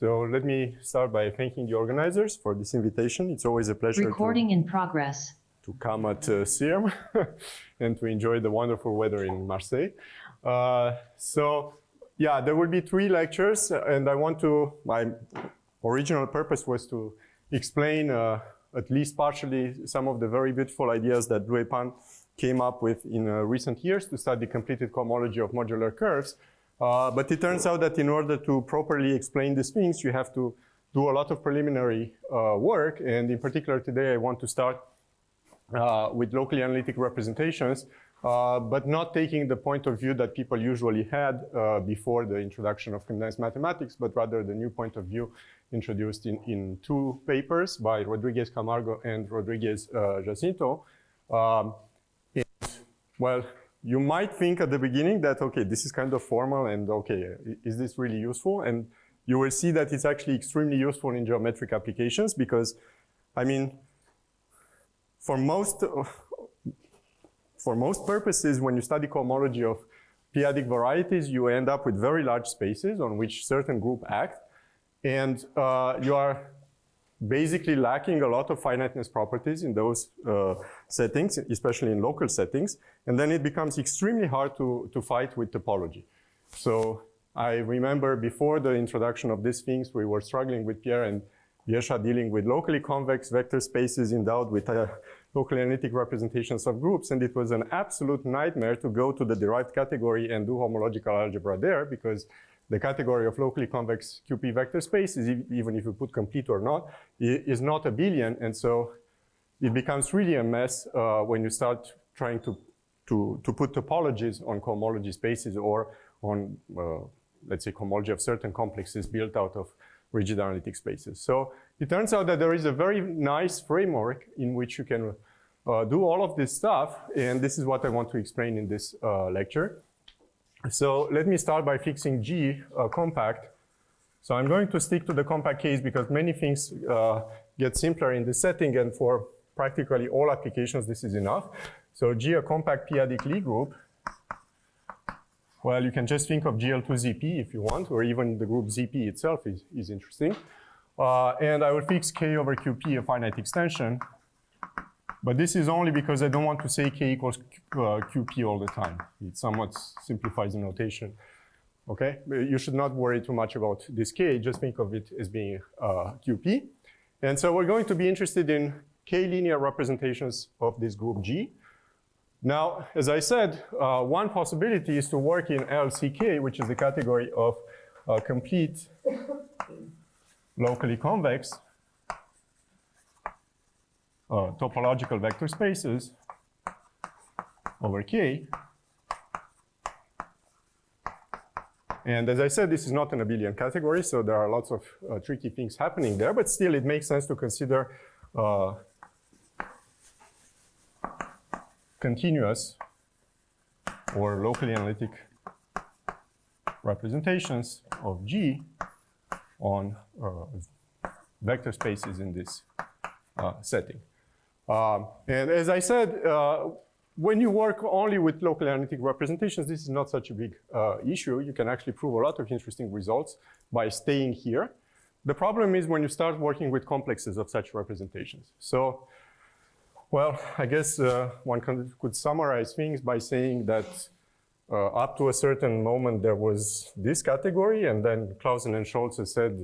So let me start by thanking the organizers for this invitation. It's always a pleasure Recording in progress. to come at CIRM and to enjoy the wonderful weather in Marseille. So yeah, there will be 3 lectures, and my original purpose was to explain at least partially some of the very beautiful ideas that Lue Pan came up with in recent years to study completed cohomology of modular curves. But it turns out that in order to properly explain these things, you have to do a lot of preliminary work. And in particular, today I want to start with locally analytic representations, but not taking the point of view that people usually had before the introduction of condensed mathematics, but rather the new point of view introduced in 2 papers by Rodriguez Camargo and Rodriguez Jacinto. Well, you might think at the beginning that, okay, this is kind of formal and okay, is this really useful? And you will see that it's actually extremely useful in geometric applications because, I mean, for most purposes, when you study cohomology of p-adic varieties, you end up with very large spaces on which certain groups act. And you are basically lacking a lot of finiteness properties in those settings, especially in local settings. And then it becomes extremely hard to fight with topology. So I remember before the introduction of these things, we were struggling with Pierre and Yesha dealing with locally convex vector spaces endowed with locally analytic representations of groups. And it was an absolute nightmare to go to the derived category and do homological algebra there, because the category of locally convex QP vector spaces, even if you put complete or not, is not abelian. And so it becomes really a mess when you start trying to put topologies on cohomology spaces or on, let's say, cohomology of certain complexes built out of rigid analytic spaces. So it turns out that there is a very nice framework in which you can do all of this stuff. And this is what I want to explain in this lecture. So let me start by fixing G compact. So I'm going to stick to the compact case because many things get simpler in this setting, and for practically all applications this is enough. So G, a compact p-adic Lie group. Well, you can just think of GL2ZP if you want, or even the group ZP itself is interesting. And I will fix K over QP, a finite extension. But this is only because I don't want to say K equals QP all the time. It somewhat simplifies the notation. Okay, you should not worry too much about this K, just think of it as being QP. And so we're going to be interested in K linear representations of this group G. Now, as I said, one possibility is to work in LCK, which is the category of complete locally convex topological vector spaces over K. And as I said, this is not an abelian category, so there are lots of tricky things happening there, but still it makes sense to consider continuous or locally analytic representations of G on vector spaces in this setting. And as I said, when you work only with local analytic representations, this is not such a big issue. You can actually prove a lot of interesting results by staying here. The problem is when you start working with complexes of such representations. So, well, I guess one could summarize things by saying that up to a certain moment there was this category, and then Clausen and Scholze said,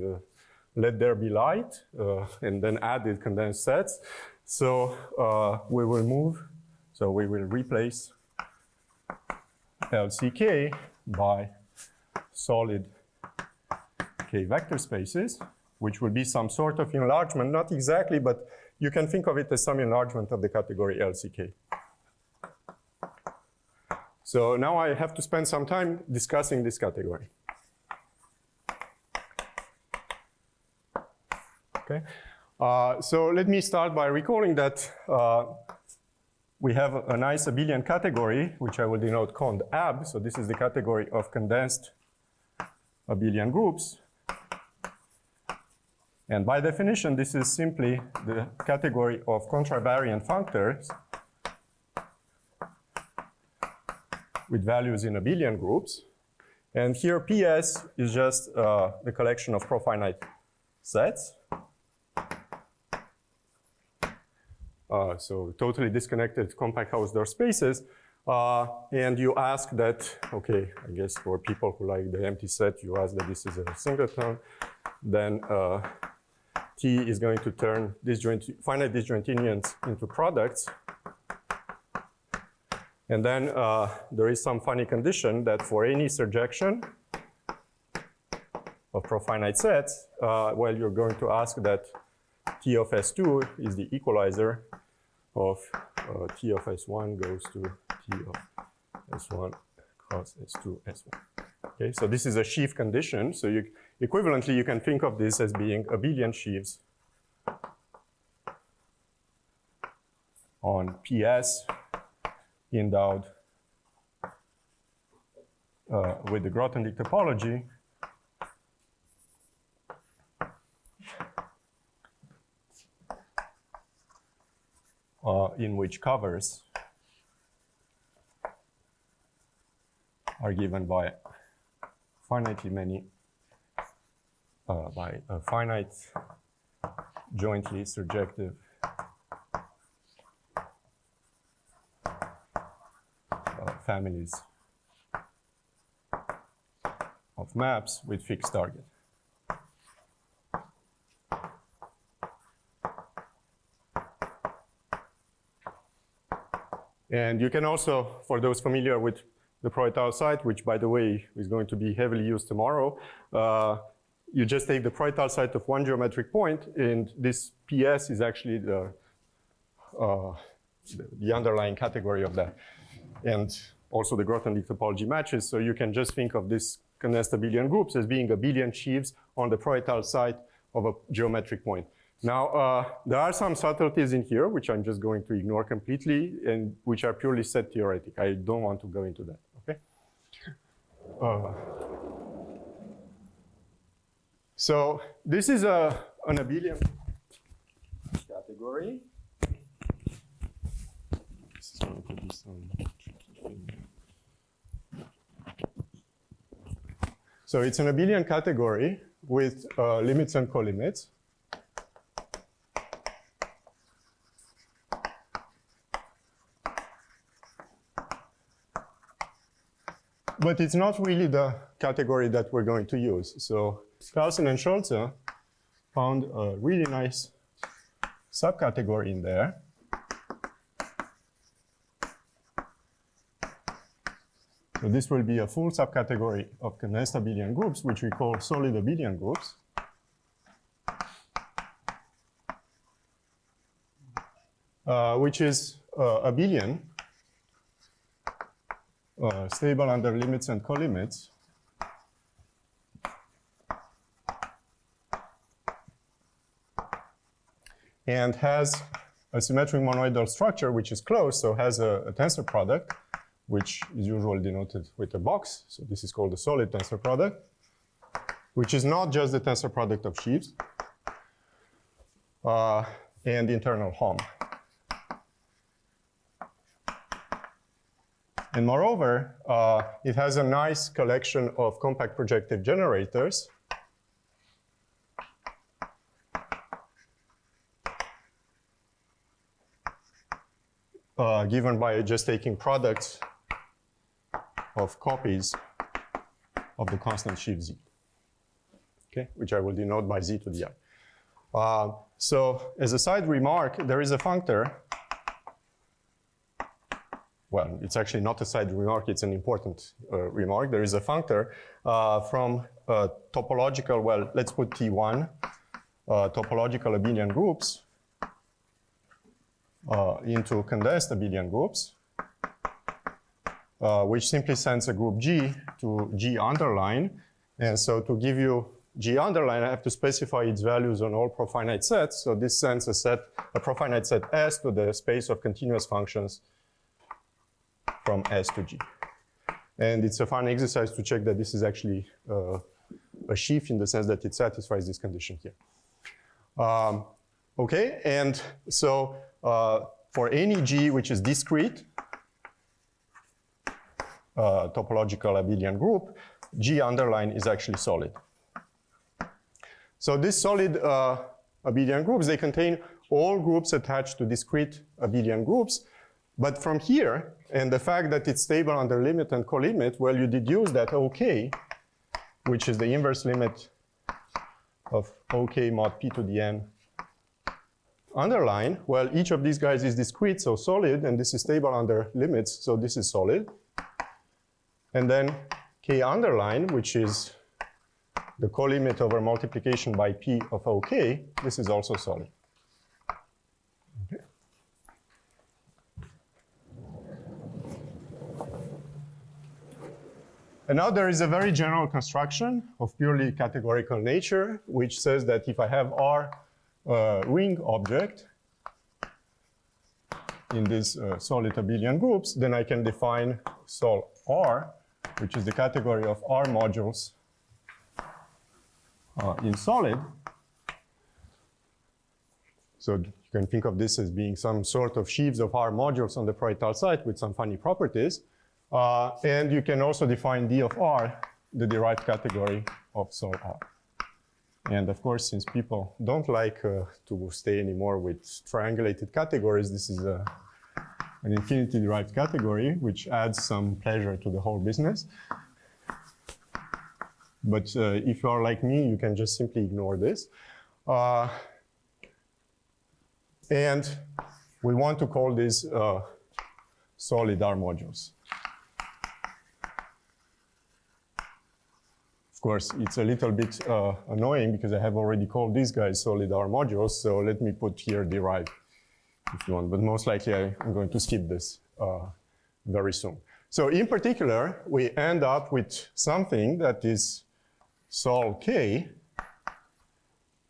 let there be light, and then added condensed sets. So we will move, so we will replace LCK by solid K vector spaces, which will be some sort of enlargement, not exactly, but you can think of it as some enlargement of the category LCK. So now I have to spend some time discussing this category. Okay. So let me start by recalling that we have a nice abelian category, which I will denote cond AB. So this is the category of condensed abelian groups. And by definition, this is simply the category of contravariant functors with values in abelian groups. And here PS is just the collection of profinite sets. So totally disconnected compact Hausdorff spaces. And you ask that, okay, I guess for people who like the empty set, you ask that this is a singleton. Then T is going to turn finite disjoint unions into products. And then there is some funny condition that for any surjection of profinite sets, well, you're going to ask that T of S2 is the equalizer of T of S1 goes to T of S1 cross S2 S1. Okay, so this is a sheaf condition. So equivalently, you can think of this as being abelian sheaves on PS endowed with the Grothendieck topology in which covers are given by finitely many, by a finite jointly surjective families of maps with fixed target. And you can also, for those familiar with the Proetal site, which by the way is going to be heavily used tomorrow, you just take the Proetal site of one geometric point, and this PS is actually the underlying category of that. And also the Grothendieck topology matches, so you can just think of this condensed abelian groups as being abelian sheaves on the Proetal site of a geometric point. Now, there are some subtleties in here, which I'm just going to ignore completely, and which are purely set theoretic. I don't want to go into that, okay? So this is an abelian category. This is going to be some tricky thing. So it's an abelian category with limits and colimits. But it's not really the category that we're going to use. So Carlsen and Scholze found a really nice subcategory in there. So this will be a full subcategory of condensed abelian groups, which we call solid abelian groups. Which is abelian, stable under limits and colimits. And has a symmetric monoidal structure, which is closed, so has a tensor product, which is usually denoted with a box. So this is called the solid tensor product, which is not just the tensor product of sheaves, and internal Hom. And moreover, it has a nice collection of compact projective generators given by just taking products of copies of the constant sheaf Z, okay, which I will denote by Z to the I. So as a side remark, there is a functor. Well, it's actually not a side remark, it's an important remark. There is a functor from topological, well, let's put T1, topological abelian groups into condensed abelian groups, which simply sends a group G to G underline. And so to give you G underline, I have to specify its values on all profinite sets. So this sends a profinite set S to the space of continuous functions from S to G. And it's a fun exercise to check that this is actually a sheaf in the sense that it satisfies this condition here. Okay, and so for any G which is discrete, topological abelian group, G underline is actually solid. So these solid abelian groups, they contain all groups attached to discrete abelian groups. But from here, and the fact that it's stable under limit and colimit, well, you deduce that OK, which is the inverse limit of OK mod P to the n underline, well, each of these guys is discrete, so solid, and this is stable under limits, so this is solid. And then K underline, which is the colimit over multiplication by P of OK, this is also solid. Okay. And now there is a very general construction of purely categorical nature, which says that if I have R ring object in these solid abelian groups, then I can define sol R, which is the category of R modules in solid. So you can think of this as being some sort of sheaves of R modules on the Freutal site with some funny properties. And you can also define D of R, the derived category of sol R. And of course, since people don't like to stay anymore with triangulated categories, this is an infinity derived category, which adds some pleasure to the whole business. But if you are like me, you can just simply ignore this. And we want to call these solid R modules. Of course, it's a little bit annoying because I have already called these guys solid R modules, so let me put here derived if you want, but most likely I'm going to skip this very soon. So in particular, we end up with something that is sol K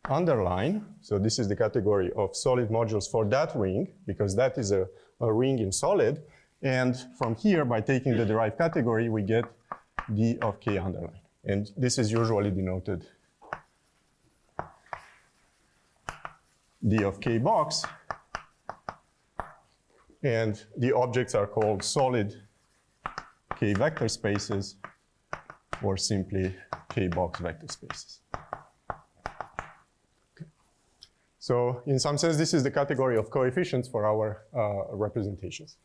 underline, so this is the category of solid modules for that ring, because that is a ring in solid, and from here, by taking the derived category, we get D of K underline. And this is usually denoted D of K box. And the objects are called solid K vector spaces, or simply K box vector spaces. Okay. So in some sense, this is the category of coefficients for our representations.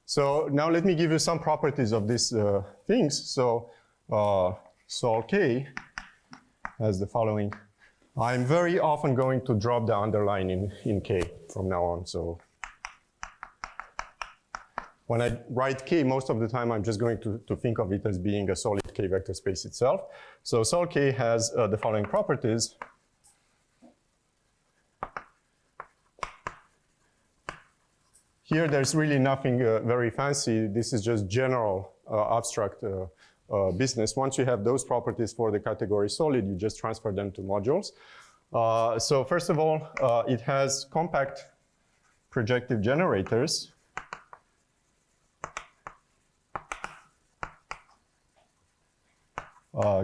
So now let me give you some properties of these things. So sol K has the following. I'm very often going to drop the underline in K from now on. So when I write K, most of the time I'm just going to think of it as being a solid K vector space itself. So sol K has the following properties. Here there's really nothing very fancy. This is just general abstract business. Once you have those properties for the category solid, you just transfer them to modules. So first of all, it has compact projective generators.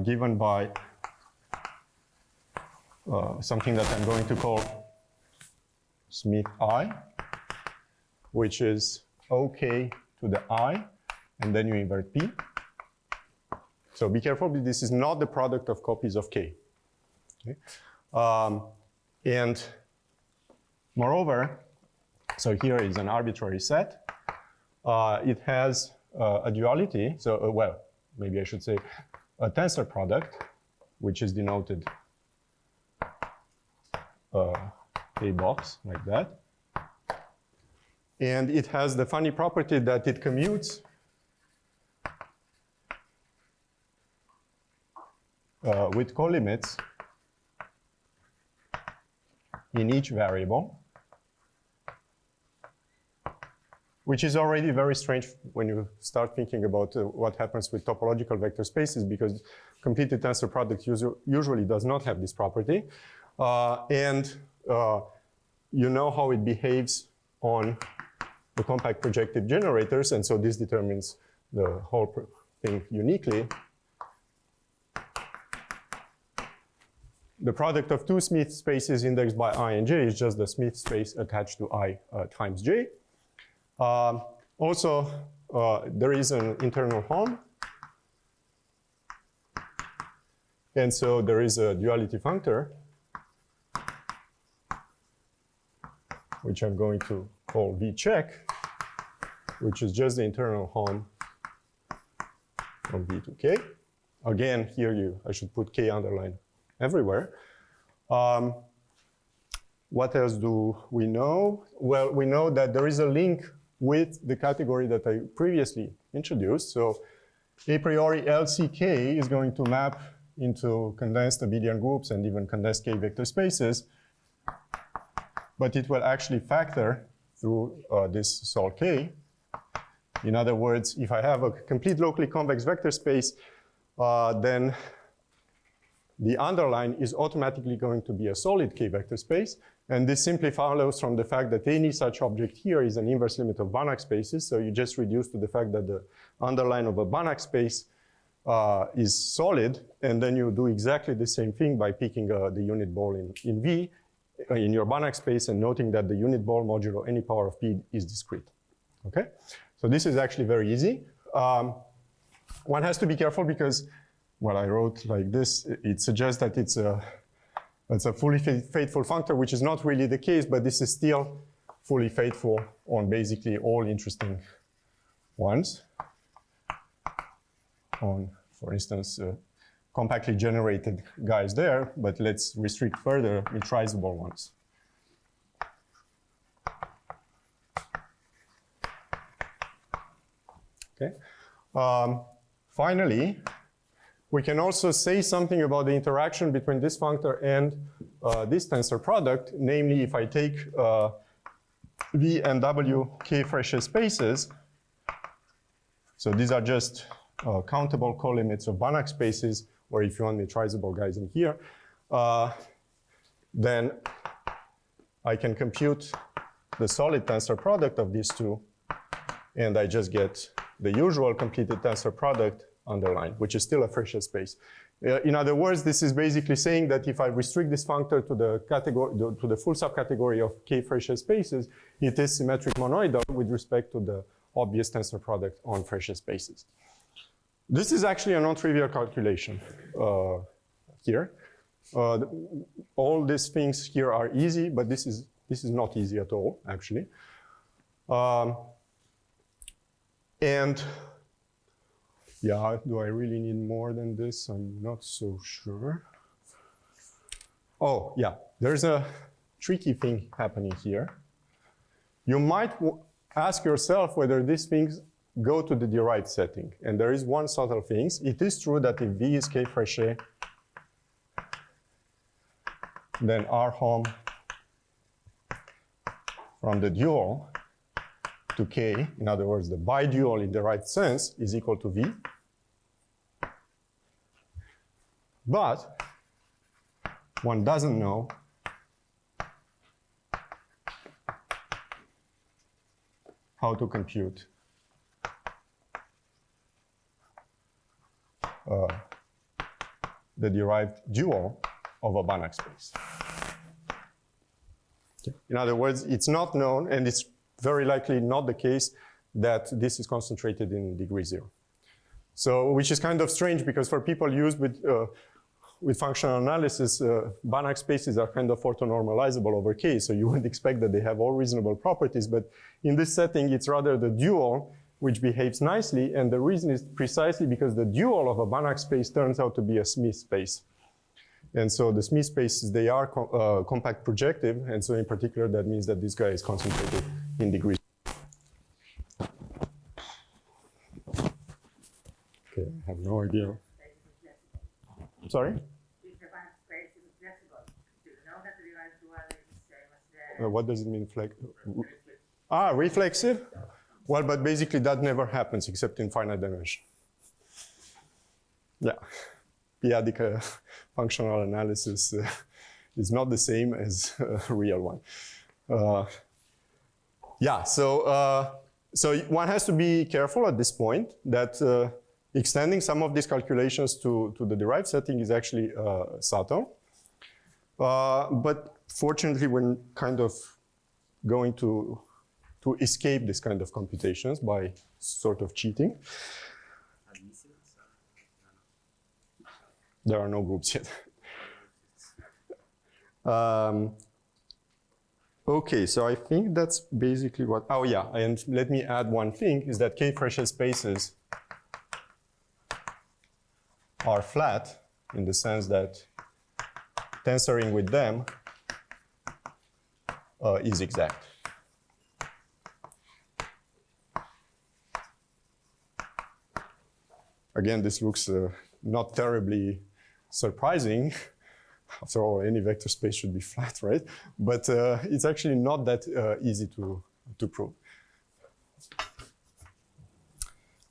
Given by something that I'm going to call Smith I, which is OK to the I, and then you invert P. So be careful, this is not the product of copies of K. Okay? And moreover, so here is an arbitrary set. It has a duality, so well, maybe I should say a tensor product, which is denoted K box, like that. And it has the funny property that it commutes with colimits in each variable, which is already very strange when you start thinking about what happens with topological vector spaces, because completed tensor product usually does not have this property. And you know how it behaves on the compact projective generators, and so this determines the whole thing uniquely. The product of two Smith spaces indexed by I and j is just the Smith space attached to I times j. Also, there is an internal home And so there is a duality functor, which I'm going to call V check, which is just the internal hom from V to K. Again, here I should put K underline everywhere. What else do we know? Well, we know that there is a link with the category that I previously introduced. So a priori LCK is going to map into condensed abelian groups and even condensed K vector spaces, but it will actually factor through this sol K. In other words, if I have a complete locally convex vector space, then the underline is automatically going to be a solid K vector space. And this simply follows from the fact that any such object here is an inverse limit of Banach spaces. So you just reduce to the fact that the underline of a Banach space is solid. And then you do exactly the same thing by picking the unit ball in V in your Banach space and noting that the unit ball modulo any power of P is discrete. Okay? So this is actually very easy. One has to be careful because what I wrote like this, it suggests that it's a fully faithful functor, which is not really the case, but this is still fully faithful on basically all interesting ones. On, for instance, compactly generated guys there, but let's restrict further metrizable ones. Okay. Finally, we can also say something about the interaction between this functor and this tensor product. Namely, if I take V and W K Frechet spaces, so these are just countable colimits of Banach spaces, or if you want metrizable guys in here, then I can compute the solid tensor product of these two, and I just get the usual completed tensor product underline, which is still a Frechet space. In other words, this is basically saying that if I restrict this functor to the category, to the full subcategory of K Frechet spaces, it is symmetric monoidal with respect to the obvious tensor product on Frechet spaces. This is actually a non-trivial calculation here. All these things here are easy, but this is not easy at all, actually. And yeah, do I really need more than this? I'm not so sure. Oh, yeah, there's a tricky thing happening here. You might ask yourself whether these things go to the derived setting. And there is one subtle thing. It is true that if V is K Frechet, then R hom from the dual to K, in other words, the bidual in the right sense, is equal to V. But one doesn't know how to compute the derived dual of a Banach space. Okay. In other words, it's not known, and it's very likely not the case that this is concentrated in degree 0. So, which is kind of strange because for people used with functional analysis, Banach spaces are kind of orthonormalizable over K, so you would expect that they have all reasonable properties, but in this setting, it's rather the dual which behaves nicely, and the reason is precisely because the dual of a Banach space turns out to be a Smith space. And so the Smith spaces, they are compact projective, and so in particular, that means that this guy is concentrated in degree. Okay, I have no idea. Sorry? What does it mean, reflexive? Well, but basically that never happens except in finite dimension. Yeah, p-adic functional analysis is not the same as a real one. Yeah, so one has to be careful at this point that extending some of these calculations to the derived setting is actually subtle. But fortunately, we're kind of going to escape this kind of computations by sort of cheating. There are no groups yet. Okay, so I think that's basically what, oh yeah, and let me add one thing, is that K-Fresnel spaces are flat in the sense that tensoring with them is exact. Again, this looks not terribly surprising. After all, any vector space should be flat, right? But it's actually not that easy to prove.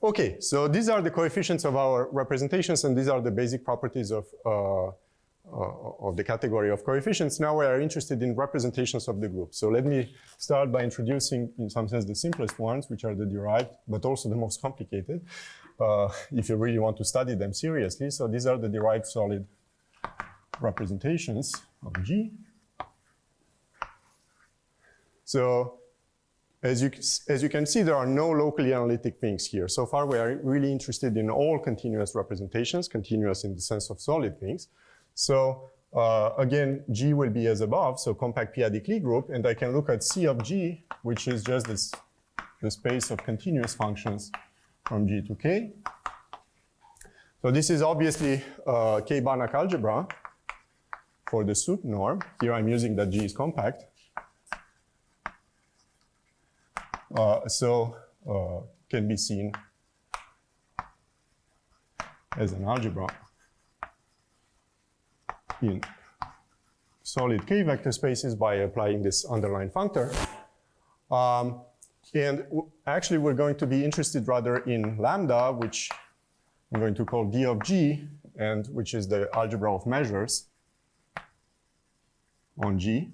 Okay, so these are the coefficients of our representations, and these are the basic properties of the category of coefficients. Now we are interested in representations of the group. So let me start by introducing, in some sense, the simplest ones, which are the derived, but also the most complicated, if you really want to study them seriously. So these are the derived solid representations of G. So as you can see, there are no locally analytic things here. So far, we are really interested in all continuous representations, continuous in the sense of solid things. So again, G will be as above, so compact p-adic Lie group, and I can look at C of G, which is just the space of continuous functions from G to K. So this is obviously K-Banach algebra for the suit norm. Here I'm using that G is compact. Can be seen as an algebra in solid K vector spaces by applying this underline functor. And actually, we're going to be interested rather in lambda, which I'm going to call D of G, and which is the algebra of measures on G.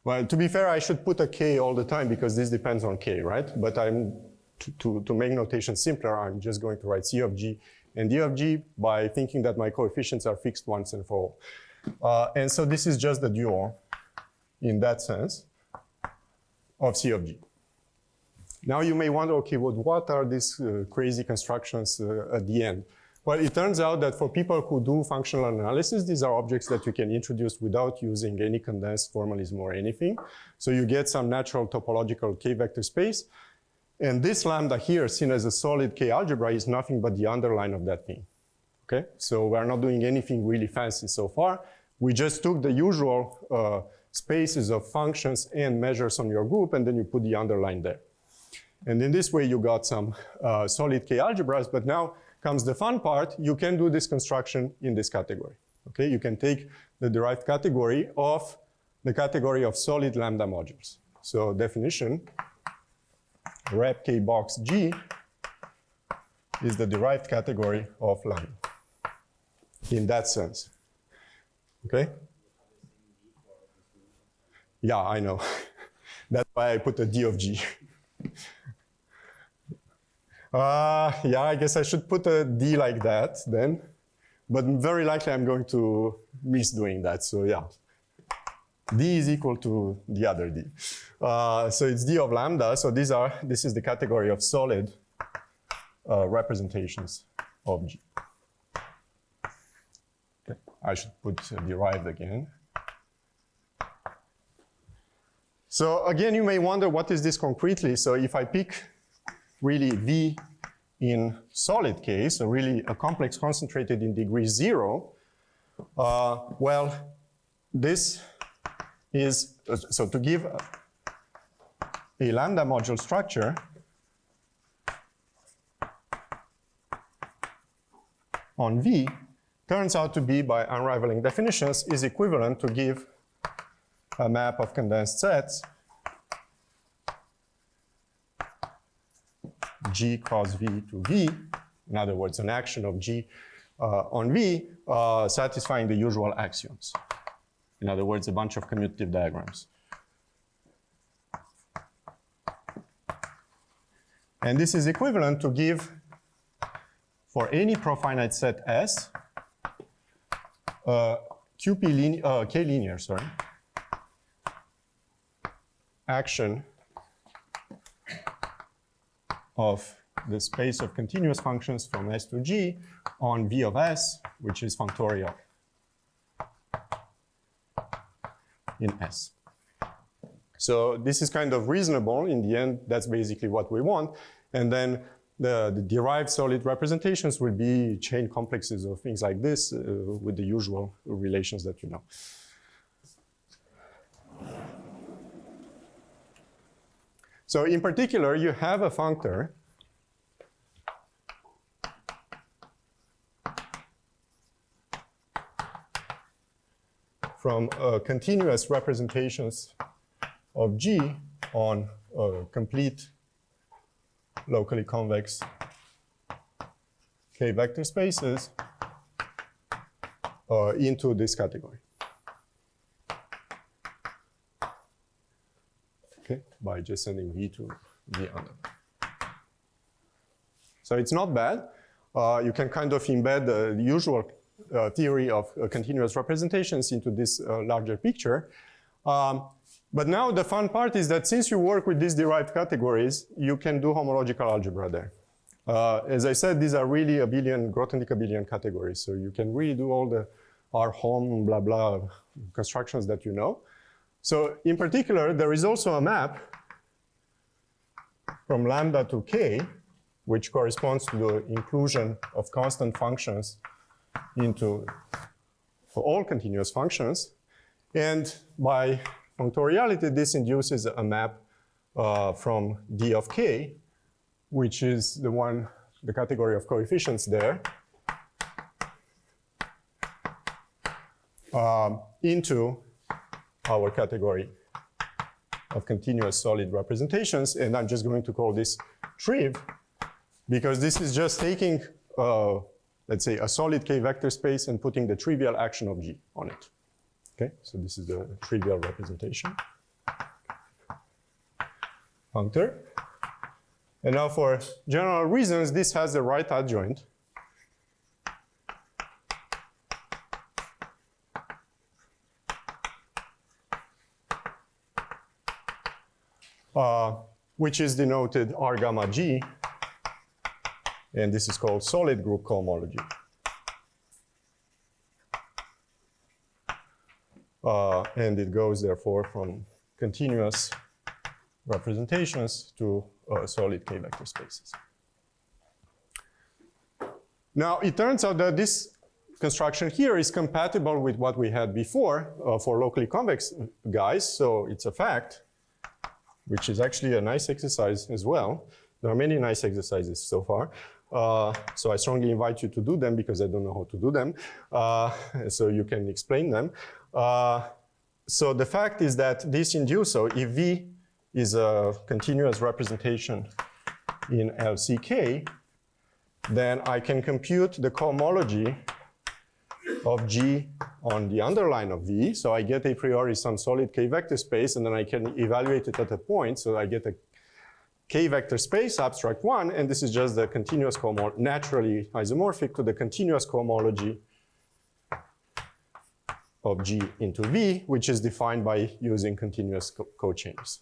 Well, to be fair, I should put a K all the time because this depends on K, right? But to make notation simpler, I'm just going to write C of G and D of G by thinking that my coefficients are fixed once and for all. And so this is just the dual, in that sense, of C of G. Now you may wonder, okay, well, what are these crazy constructions at the end? Well, it turns out that for people who do functional analysis, these are objects that you can introduce without using any condensed formalism or anything. So you get some natural topological K-vector space. And this lambda here, seen as a solid K algebra, is nothing but the underline of that thing. Okay? So we're not doing anything really fancy so far. We just took the usual spaces of functions and measures on your group, and then you put the underline there. And in this way, you got some solid K algebras, but now comes the fun part. You can do this construction in this category. Okay, you can take the derived category of the category of solid lambda modules. So definition, rep K box G is the derived category of lambda in that sense. Okay? Yeah, I know. That's why I put a D of G. Yeah, I guess I should put a D like that then, but very likely I'm going to miss doing that, so yeah. D is equal to the other D. So it's D of lambda, so this is the category of solid representations of G. Okay. I should put derived again. So again, you may wonder, what is this concretely? So if I pick really V in solid case, so really a complex concentrated in degree 0, well, this is, so to give a lambda module structure on V turns out to be, by unraveling definitions, is equivalent to give a map of condensed sets G cross V to V, in other words, an action of G on V, satisfying the usual axioms. In other words, a bunch of commutative diagrams. And this is equivalent to give, for any profinite set S, K linear, sorry, action of the space of continuous functions from S to G on V of S, which is functorial in S. So this is kind of reasonable. In the end, that's basically what we want. And then the derived solid representations will be chain complexes or things like this with the usual relations that you know. So in particular, you have a functor from continuous representations of G on complete locally convex K vector spaces into this category. Okay, by just sending V to V under. So it's not bad. You can kind of embed the usual theory of continuous representations into this larger picture. But now the fun part is that since you work with these derived categories, you can do homological algebra there. As I said, these are really Grothendieck abelian categories. So you can really do all the R-hom, blah, blah constructions that you know. So in particular, there is also a map from lambda to K, which corresponds to the inclusion of constant functions into all continuous functions. And by functoriality, this induces a map from D of K, which is the category of coefficients there, into our category of continuous solid representations. And I'm just going to call this triv, because this is just taking, let's say, a solid K vector space and putting the trivial action of G on it. Okay, so this is the trivial representation functor. And now for general reasons, this has the right adjoint. Which is denoted R gamma G, and this is called solid group cohomology. And it goes, therefore, from continuous representations to solid K vector spaces. Now, it turns out that this construction here is compatible with what we had before for locally convex guys, so it's a fact, which is actually a nice exercise as well. There are many nice exercises so far. So I strongly invite you to do them because I don't know how to do them. So you can explain them. So the fact is that this induces, so if V is a continuous representation in LCK, then I can compute the cohomology of G on the underline of V. So I get a priori some solid K vector space, and then I can evaluate it at a point. So I get a K vector space, abstract one, and this is just the continuous cohomology, naturally isomorphic to the continuous cohomology of G into V, which is defined by using continuous cochains.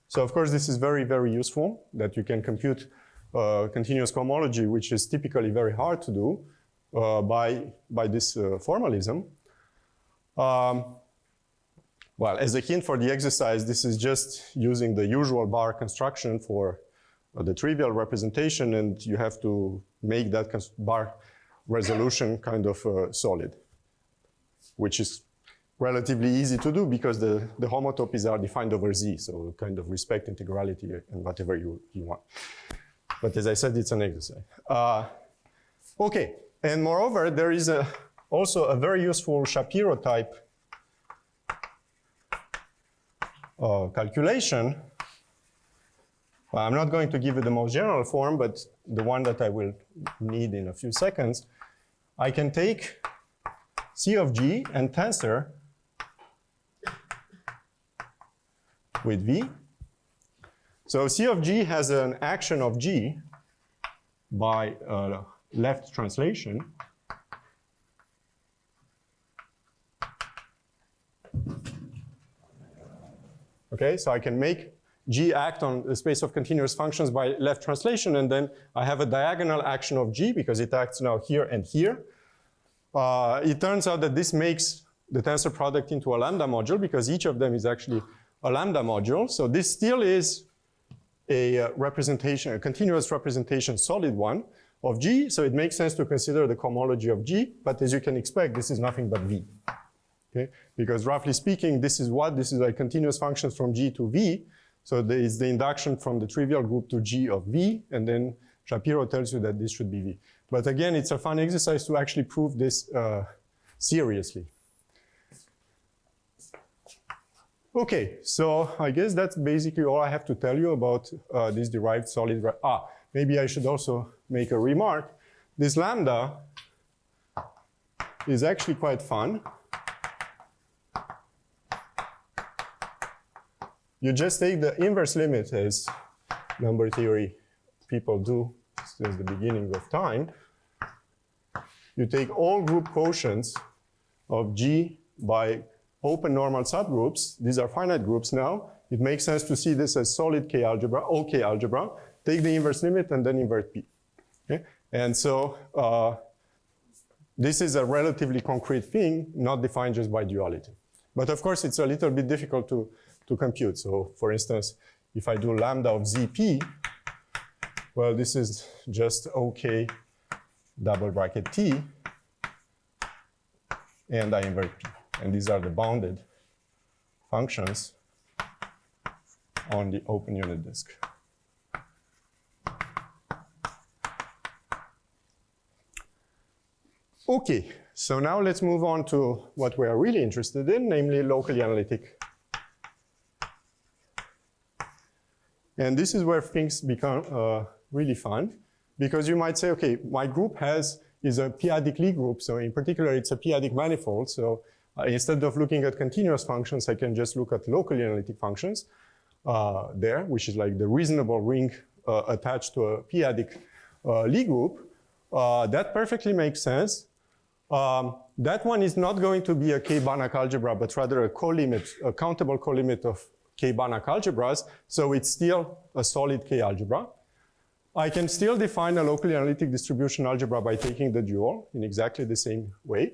So of course, this is very, very useful that you can compute continuous cohomology, which is typically very hard to do by this formalism. Well, as a hint for the exercise, this is just using the usual bar construction for the trivial representation, and you have to make that bar resolution kind of solid, which is relatively easy to do because the homotopies are defined over Z, so kind of respect integrality and whatever you want. But as I said, it's an exercise. Okay, and moreover, there is also a very useful Shapiro type calculation. Well, I'm not going to give it the most general form, but the one that I will need in a few seconds. I can take C of G and tensor with V. So C of G has an action of G by left translation. Okay, so I can make G act on the space of continuous functions by left translation, and then I have a diagonal action of G because it acts now here and here. It turns out that this makes the tensor product into a lambda module because each of them is actually a lambda module. So this still is a representation, a continuous representation, solid one of G. So it makes sense to consider the cohomology of G, but as you can expect, this is nothing but V. Okay, because roughly speaking, this is what? This is like continuous functions from G to V. So there is the induction from the trivial group to G of V, and then Shapiro tells you that this should be V. But again, it's a fun exercise to actually prove this seriously. Okay, so I guess that's basically all I have to tell you about this derived solid. Maybe I should also make a remark. This lambda is actually quite fun. You just take the inverse limit, as number theory people do since the beginning of time. You take all group quotients of G by open normal subgroups. These are finite groups now. It makes sense to see this as solid K algebra, OK algebra. Take the inverse limit and then invert P. Okay? And so this is a relatively concrete thing, not defined just by duality. But of course, it's a little bit difficult to compute. So for instance, if I do lambda of ZP, well, this is just OK double bracket T, and I invert P. And these are the bounded functions on the open unit disk. Okay, so now let's move on to what we are really interested in, namely locally analytic. And this is where things become really fun, because you might say, okay, my group is a p-adic Lie group, so in particular it's a p-adic manifold, so instead of looking at continuous functions, I can just look at locally analytic functions there, which is like the reasonable ring attached to a p-adic Lie group. That perfectly makes sense. That one is not going to be a K-Banach algebra, but rather a colimit, a countable colimit of K-Banach algebras, so it's still a solid K algebra. I can still define a locally analytic distribution algebra by taking the dual in exactly the same way.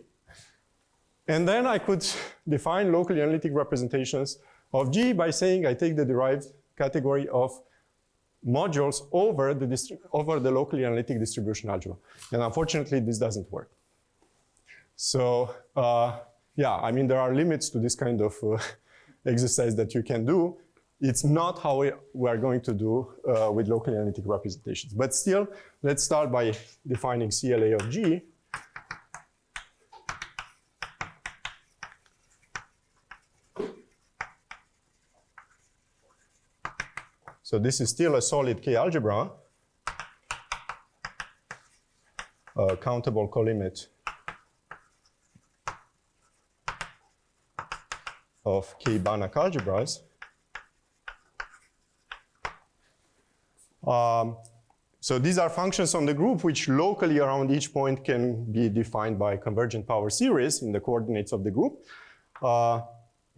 And then I could define locally analytic representations of G by saying I take the derived category of modules over the locally analytic distribution algebra. And unfortunately, this doesn't work. So yeah, I mean, there are limits to this kind of exercise that you can do. It's not how we are going to do with locally analytic representations. But still, let's start by defining CLA of G. So this is still a solid K algebra, a countable colimit of K-Banach algebras. So these are functions on the group which locally around each point can be defined by convergent power series in the coordinates of the group.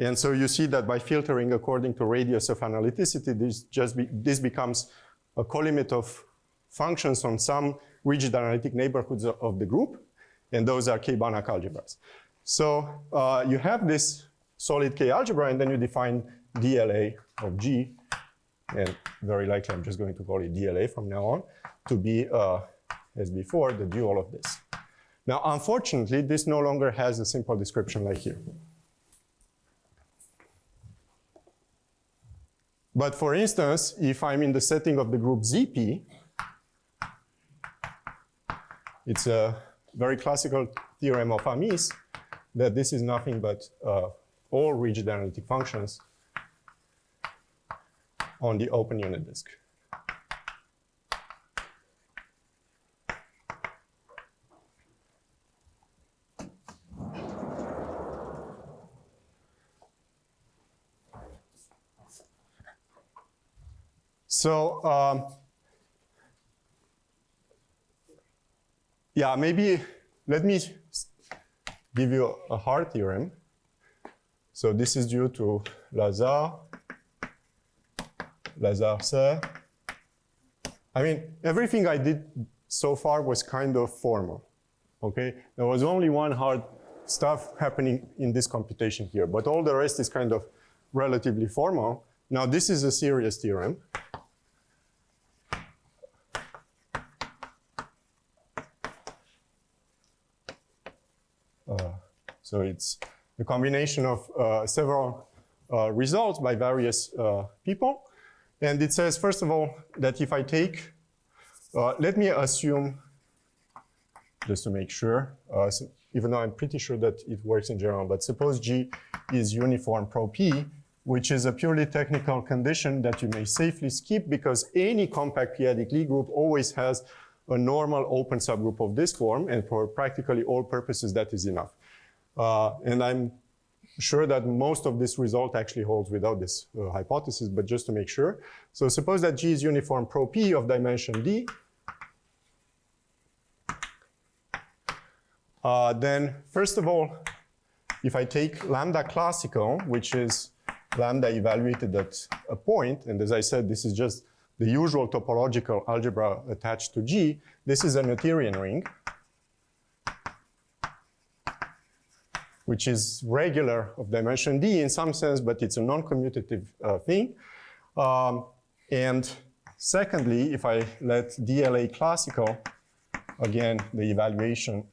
And so you see that by filtering according to radius of analyticity, this becomes a colimit of functions on some rigid analytic neighborhoods of the group, and those are K-Banach algebras. So you have this solid K algebra, and then you define DLA of G, and very likely I'm just going to call it DLA from now on, to be, as before, the dual of this. Now, unfortunately, this no longer has a simple description like here. But for instance, if I'm in the setting of the group ZP, it's a very classical theorem of Amis that this is nothing but all rigid analytic functions on the open unit disk. So yeah, maybe let me give you a hard theorem. So this is due to Lazare Lazare. I mean, everything I did so far was kind of formal, okay? There was only one hard stuff happening in this computation here, but all the rest is kind of relatively formal. Now, this is a serious theorem. So it's a combination of several results by various people. And it says, first of all, that if I take, let me assume, just to make sure, so even though I'm pretty sure that it works in general, but suppose G is uniform pro P, which is a purely technical condition that you may safely skip because any compact p-adic Lie group always has a normal open subgroup of this form, and for practically all purposes that is enough. And I'm sure that most of this result actually holds without this hypothesis, but just to make sure. So suppose that G is uniform pro P of dimension D. Then first of all, if I take lambda classical, which is lambda evaluated at a point, and as I said, this is just the usual topological algebra attached to G, this is a Noetherian ring, which is regular of dimension D in some sense, but it's a non-commutative thing. And secondly, if I let DLA classical, again, the evaluation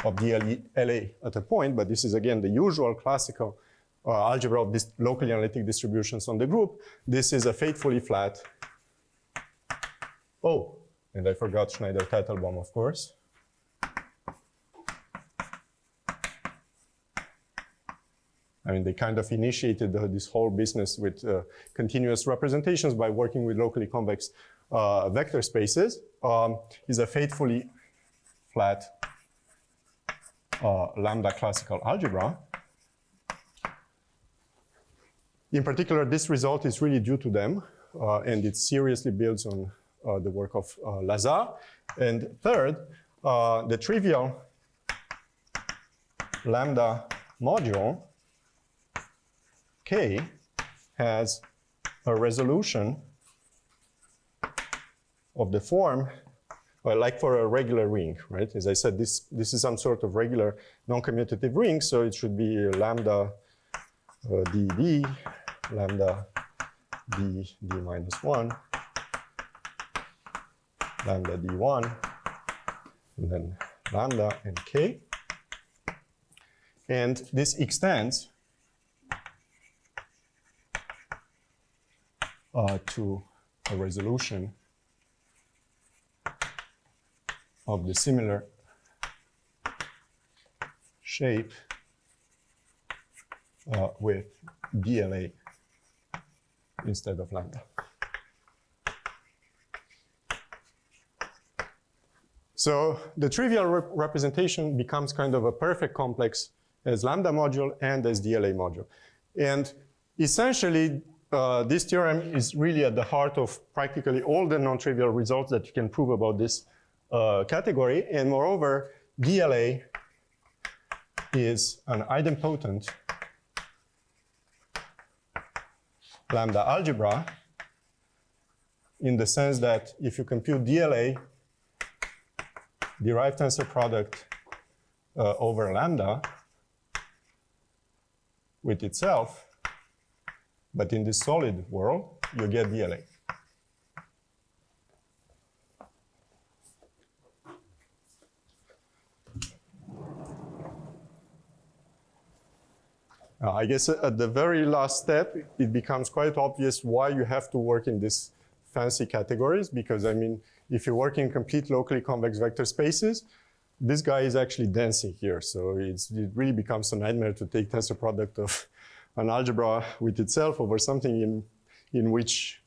of DLA at a point, but this is again the usual classical algebra of this locally analytic distributions on the group. This is a faithfully flat. Oh, and I forgot Schneider-Teitelbaum, of course. I mean, they kind of initiated this whole business with continuous representations by working with locally convex vector spaces. Is a faithfully flat lambda classical algebra. In particular, this result is really due to them, and it seriously builds on the work of Lazare. And third, the trivial lambda module K has a resolution of the form, well, like for a regular ring, right? As I said, this is some sort of regular non-commutative ring, so it should be lambda dd, lambda d minus 1, lambda d1, and then lambda and k. And this extends to a resolution of the similar shape with DLA instead of lambda. So the trivial representation becomes kind of a perfect complex as lambda module and as DLA module. And essentially, this theorem is really at the heart of practically all the non-trivial results that you can prove about this category. And moreover, DLA is an idempotent lambda algebra in the sense that if you compute DLA, derived tensor product over lambda with itself, but in this solid world, you get DLA. I guess at the very last step, it becomes quite obvious why you have to work in these fancy categories, because I mean, if you work in complete locally convex vector spaces, this guy is actually dancing here. So it really becomes a nightmare to take tensor product of an algebra with itself over something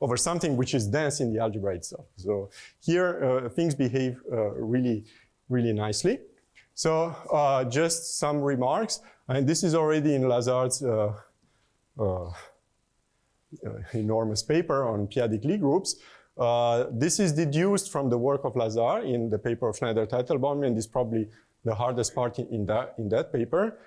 over something which is dense in the algebra itself. So here things behave really, really nicely. So just some remarks, and this is already in Lazare's enormous paper on p-adic Lie groups. This is deduced from the work of Lazare in the paper of Schneider-Teitelbaum, and is probably the hardest part in that paper.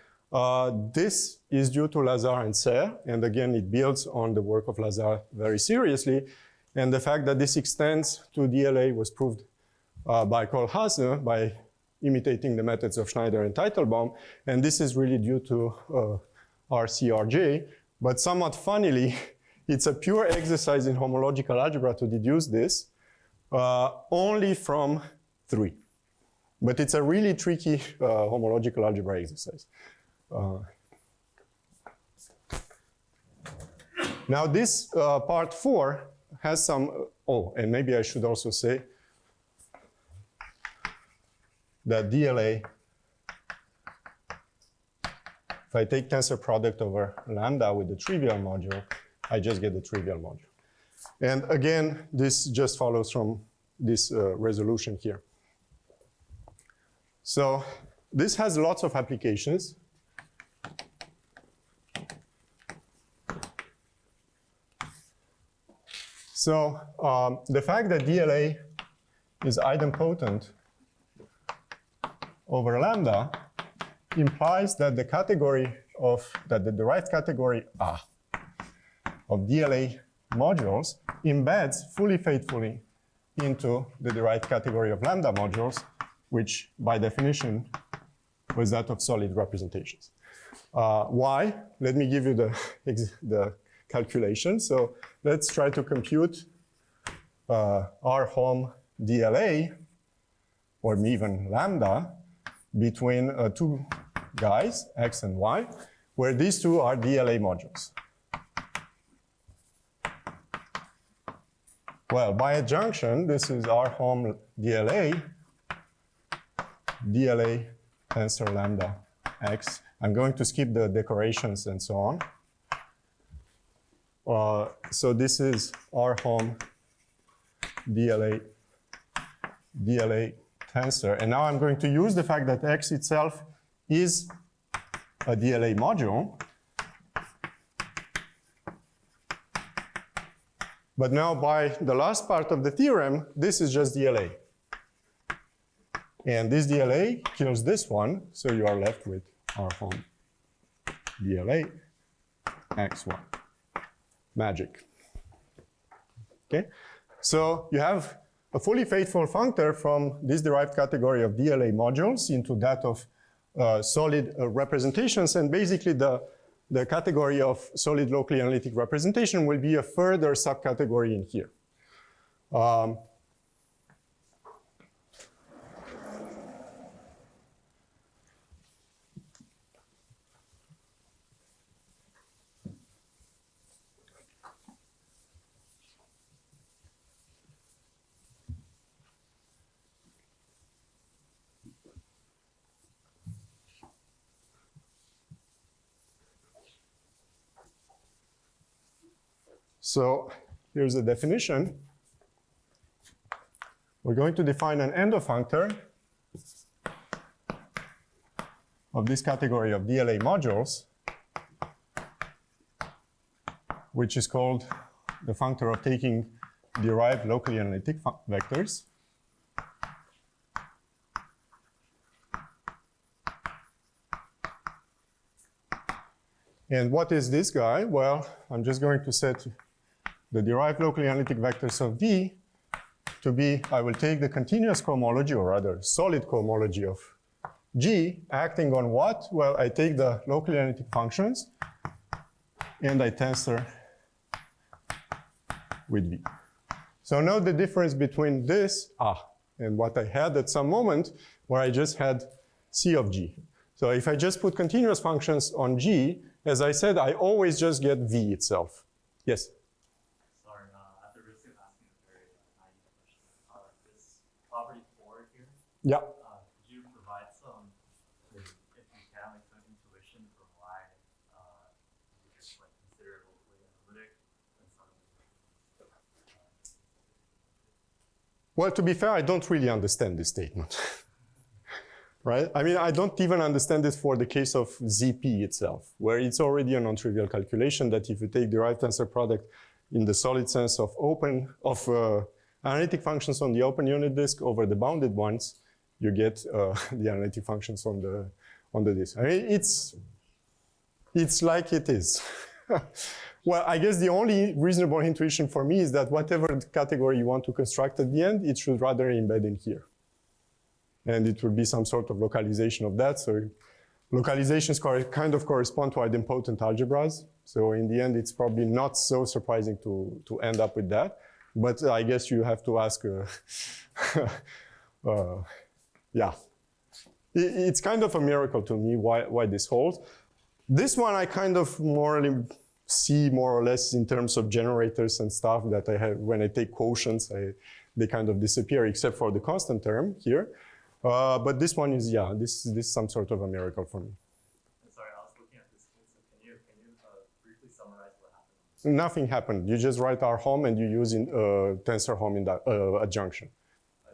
This is due to Lazare and Serre, and again, it builds on the work of Lazare very seriously. And the fact that this extends to DLA was proved by Kohlhase by imitating the methods of Schneider and Teitelbaum. And this is really due to RCRJ. But somewhat funnily, it's a pure exercise in homological algebra to deduce this only from 3. But it's a really tricky homological algebra exercise. Now this part 4 has some, and maybe I should also say that DLA, if I take tensor product over lambda with the trivial module, I just get the trivial module. And again, this just follows from this resolution here. So this has lots of applications. So the fact that DLA is idempotent over lambda implies that the category of, that the derived category of DLA modules embeds fully faithfully into the derived category of lambda modules, which by definition was that of solid representations. Why? Let me give you the calculation. So let's try to compute R hom DLA, or even lambda, between 2 guys, X and Y, where these 2 are DLA modules. Well, by adjunction, this is R hom DLA, DLA tensor lambda X. I'm going to skip the decorations and so on. So this is R hom DLA tensor. And now I'm going to use the fact that X itself is a DLA module. But now by the last part of the theorem, this is just DLA. And this DLA kills this one, so you are left with R hom DLA X1. Magic. Okay? So you have a fully faithful functor from this derived category of DLA modules into that of solid representations, and basically the category of solid locally analytic representation will be a further subcategory in here. So here's the definition. We're going to define an endofunctor of this category of DLA modules, which is called the functor of taking derived locally analytic vectors. And what is this guy? Well, I'm just going to set the derived locally analytic vectors of D to be, I will take the continuous cohomology, or rather solid cohomology of G, acting on what? Well, I take the locally analytic functions and I tensor with V. So note the difference between this, and what I had at some moment where I just had C of G. So if I just put continuous functions on G, as I said, I always just get V itself. Yes? Sorry, at the risk of asking a very naive question, this property 4 here, Yeah. Could you provide some, if you can, like some intuition for why you just like consider it locally analytic and some Well, to be fair, I don't really understand this statement. Right? I mean, I don't even understand it for the case of ZP itself, where it's already a non-trivial calculation that if you take derived tensor product in the solid sense of analytic functions on the open unit disk over the bounded ones, you get the analytic functions on the disk. I mean, It's like it is. Well, I guess the only reasonable intuition for me is that whatever category you want to construct at the end, it should rather embed in here. And it would be some sort of localization of that. So localizations kind of correspond to idempotent algebras. So in the end, it's probably not so surprising to end up with that. But I guess you have to ask, yeah. It's kind of a miracle to me why this holds. This one I kind of morally see more or less in terms of generators and stuff that I have. When I take quotients, they kind of disappear except for the constant term here. But this one is, yeah, this is some sort of a miracle for me. Sorry, I was looking at this. So can you briefly summarize what happened? Nothing happened. You just write R home and you use tensor home in that adjunction.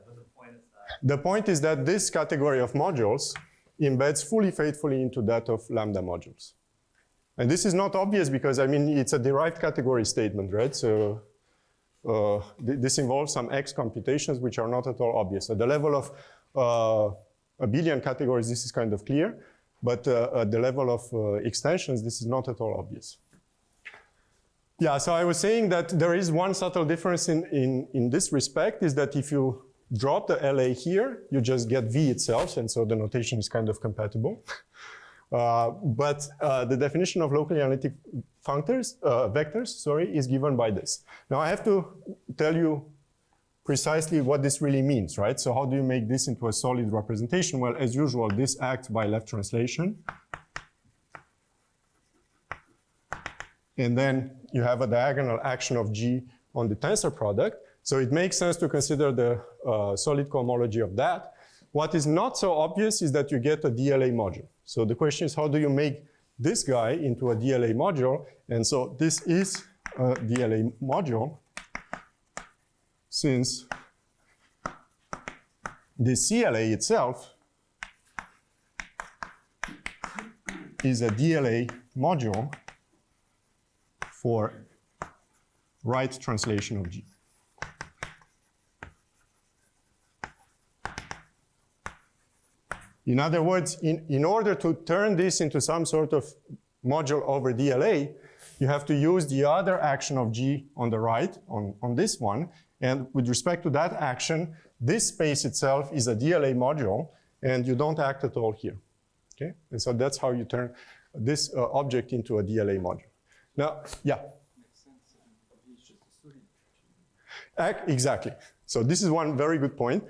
But the point is The point is that this category of modules embeds fully faithfully into that of lambda modules. And this is not obvious because, I mean, it's a derived category statement, right? So this involves some X computations which are not at all obvious. At the level of abelian categories, this is kind of clear. But at the level of extensions, this is not at all obvious. Yeah, so I was saying that there is one subtle difference in this respect, is that if you drop the LA here, you just get V itself, and so the notation is kind of compatible. But the definition of locally analytic vectors, is given by this. Now I have to tell you precisely what this really means, right? So how do you make this into a solid representation? Well, as usual, this acts by left translation. And then you have a diagonal action of G on the tensor product. So it makes sense to consider the solid cohomology of that. What is not so obvious is that you get a DLA module. So the question is, how do you make this guy into a DLA module? And so this is a DLA module, since the CLA itself is a DLA module for right translation of G. In other words, in order to turn this into some sort of module over DLA, you have to use the other action of G on the right, on this one. And with respect to that action, this space itself is a DLA module, and you don't act at all here. Okay? And so that's how you turn this object into a DLA module. Now, yeah? Makes sense. It's just a solid. Exactly. So this is one very good point,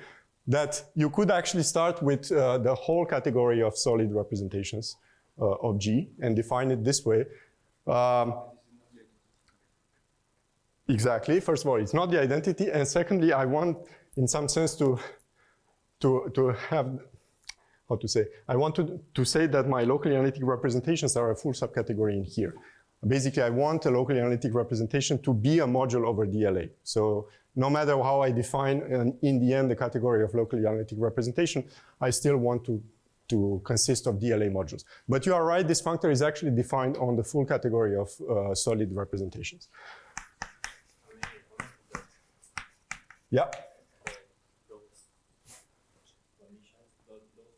that you could actually start with the whole category of solid representations of G and define it this way. Exactly. First of all, it's not the identity. And secondly, I want, in some sense, to have, how to say, I want to say that my locally analytic representations are a full subcategory in here. Basically, I want a locally analytic representation to be a module over DLA. So no matter how I define, in the end, the category of locally analytic representation, I still want to consist of DLA modules. But you are right, this functor is actually defined on the full category of solid representations. Yeah? Those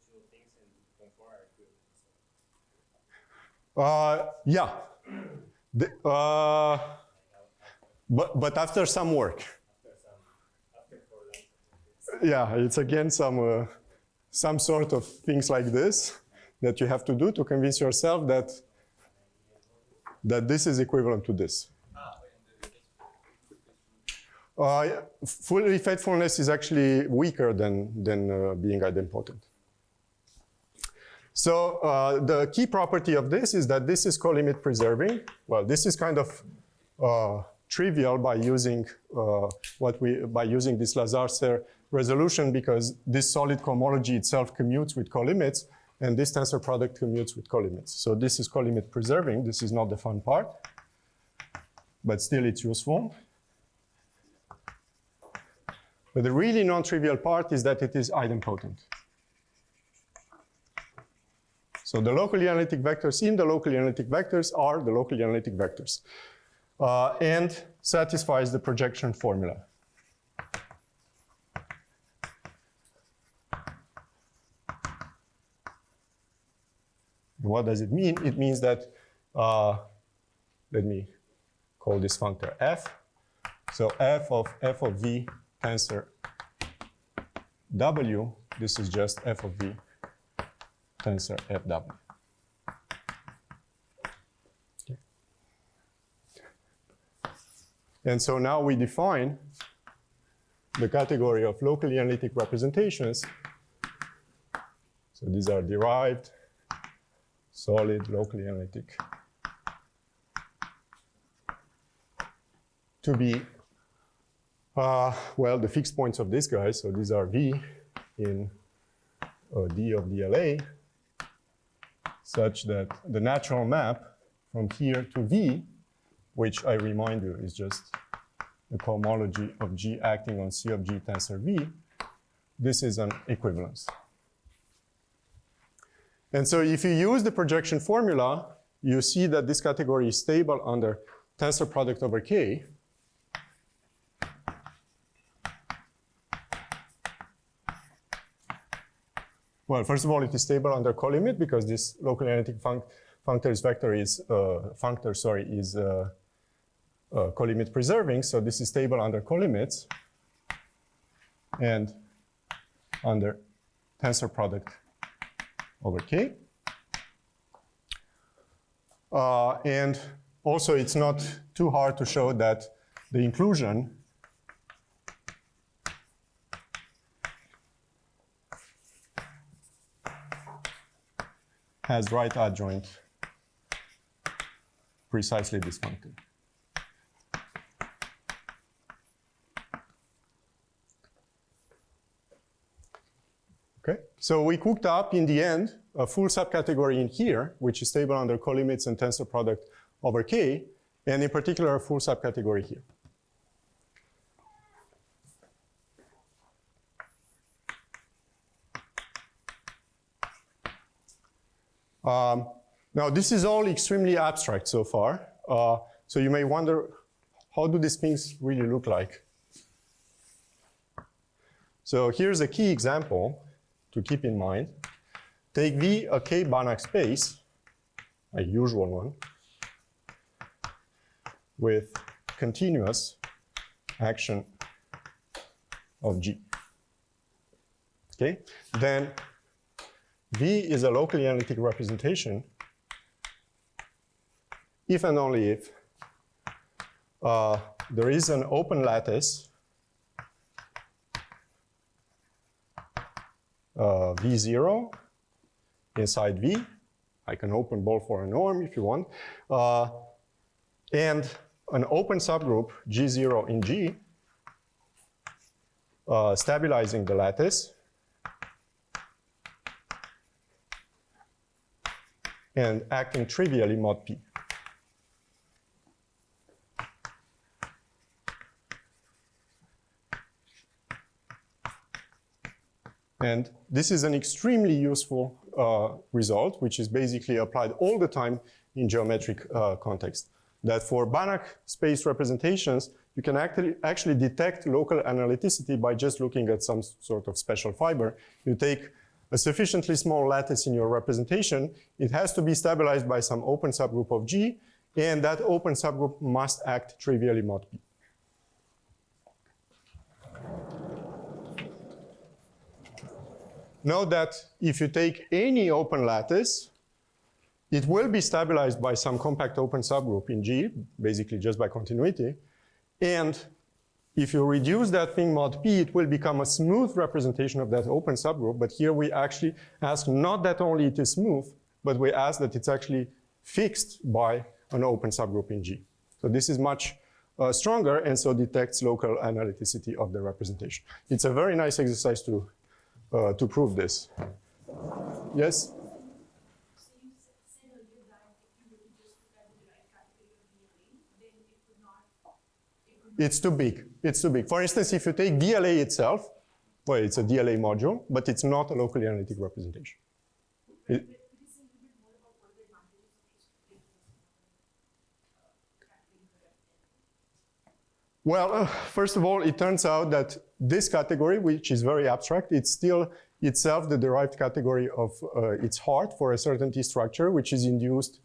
two things in contour are equivalent. Yeah. But after some work. Yeah, it's again some sort of things like this that you have to do to convince yourself that this is equivalent to this. Full faithfulness is actually weaker than being idempotent. So the key property of this is that this is colimit preserving. Well, this is kind of trivial by using this Lazare-Serre resolution, because this solid cohomology itself commutes with colimits, and this tensor product commutes with colimits. So this is colimit preserving. This is not the fun part, but still it's useful. But the really non-trivial part is that it is idempotent. So the locally analytic vectors in the locally analytic vectors are the locally analytic vectors, and satisfies the projection formula. What does it mean? It means that let me call this functor f. So f of v tensor w, this is just f of v tensor fw. Okay. And so now we define the category of locally analytic representations. So these are derived, solid, locally analytic, to be, well, the fixed points of this guy. So these are V in D of DLA, such that the natural map from here to V, which I remind you is just the cohomology of G acting on C of G tensor V, this is an equivalence. And so if you use the projection formula, you see that this category is stable under tensor product over K. Well, first of all, it is stable under colimit because this locally analytic functor's vector is colimit preserving. So this is stable under colimits and under tensor product over K. And also, it's not too hard to show that the inclusion has right adjoint precisely this functor. Okay, so we cooked up in the end a full subcategory in here, which is stable under colimits and tensor product over K, and in particular a full subcategory here. Now, this is all extremely abstract so far. So you may wonder, how do these things really look like? So here's a key example to keep in mind. Take V a K Banach space, a usual one, with continuous action of G. Okay, then V is a locally analytic representation if and only if there is an open lattice V0 inside V. I can open ball for a norm if you want. And an open subgroup G0 in G stabilizing the lattice and acting trivially mod P. And this is an extremely useful result, which is basically applied all the time in geometric context. That for Banach space representations, you can actually detect local analyticity by just looking at some sort of special fiber. You take a sufficiently small lattice in your representation, it has to be stabilized by some open subgroup of G, and that open subgroup must act trivially mod P. Note that if you take any open lattice, it will be stabilized by some compact open subgroup in G, basically just by continuity. And if you reduce that thing mod P, it will become a smooth representation of that open subgroup. But here we actually ask not that only it is smooth, but we ask that it's actually fixed by an open subgroup in G. So this is much stronger and so detects local analyticity of the representation. It's a very nice exercise to prove this. Yes? It's too big. It's too big. For instance, if you take DLA itself, well, it's a DLA module, but it's not a locally analytic representation. Well, first of all, it turns out that this category, which is very abstract, it's still itself the derived category of its heart for a certain T structure, which is induced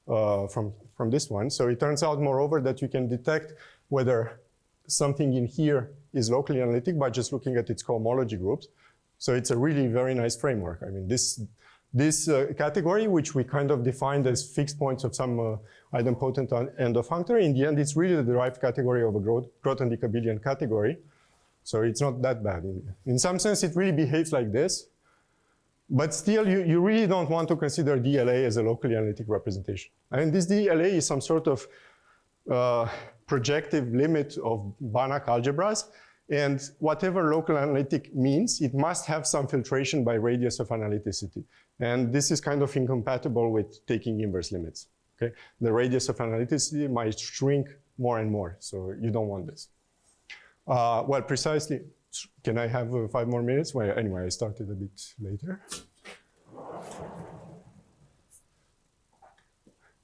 from this one. So it turns out, moreover, that you can detect whether something in here is locally analytic by just looking at its cohomology groups. So it's a really very nice framework. I mean, this category, which we kind of defined as fixed points of some idempotent end-of-functor, in the end, it's really the derived category of a Grothendieck-abelian category. So it's not that bad. In some sense, it really behaves like this. But still, you really don't want to consider DLA as a locally analytic representation. I mean, this DLA is some sort of projective limit of Banach algebras. And whatever local analytic means, it must have some filtration by radius of analyticity. And this is kind of incompatible with taking inverse limits. Okay? The radius of analyticity might shrink more and more. So you don't want this. Well, precisely, can I have 5 more minutes? Well, anyway, I started a bit later.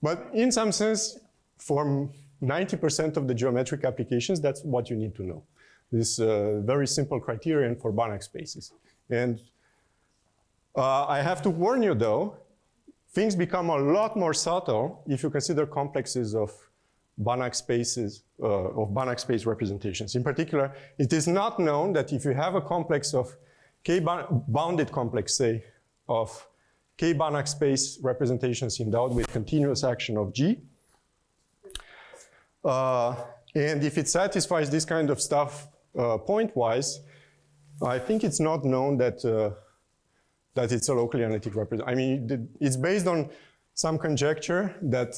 But in some sense, for 90% of the geometric applications, that's what you need to know. This very simple criterion for Banach spaces. And I have to warn you, though, things become a lot more subtle if you consider complexes of Banach spaces, of Banach space representations. In particular, it is not known that if you have a complex of bounded complex, say, of K Banach space representations endowed with continuous action of G, and if it satisfies this kind of stuff pointwise, I think it's not known that that it's a locally analytic representation. I mean, it's based on some conjecture that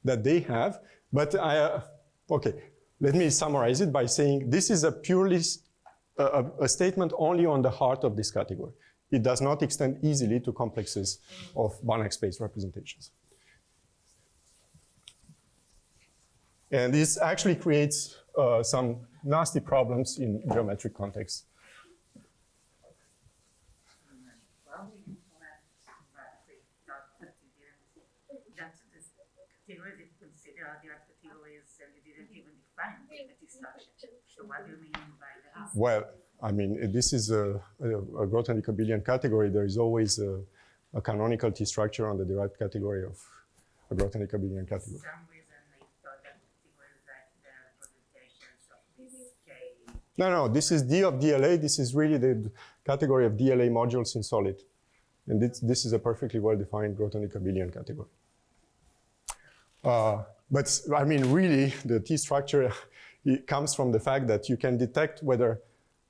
that they have. But okay, let me summarize it by saying this is a purely a statement only on the heart of this category. It does not extend easily to complexes of Banach space representations. And this actually creates some nasty problems in geometric contexts. So what do you mean by that? Well, I mean, this is a Grothendieck-abelian category. There is always a canonical T structure on the derived category of a Grothendieck-abelian category. For some reason, I thought that it was like the representations of this K. No, this is D of DLA. This is really the category of DLA modules in solid. And this is a perfectly well-defined Grothendieck-abelian category. But I mean, really, the T structure it comes from the fact that you can detect whether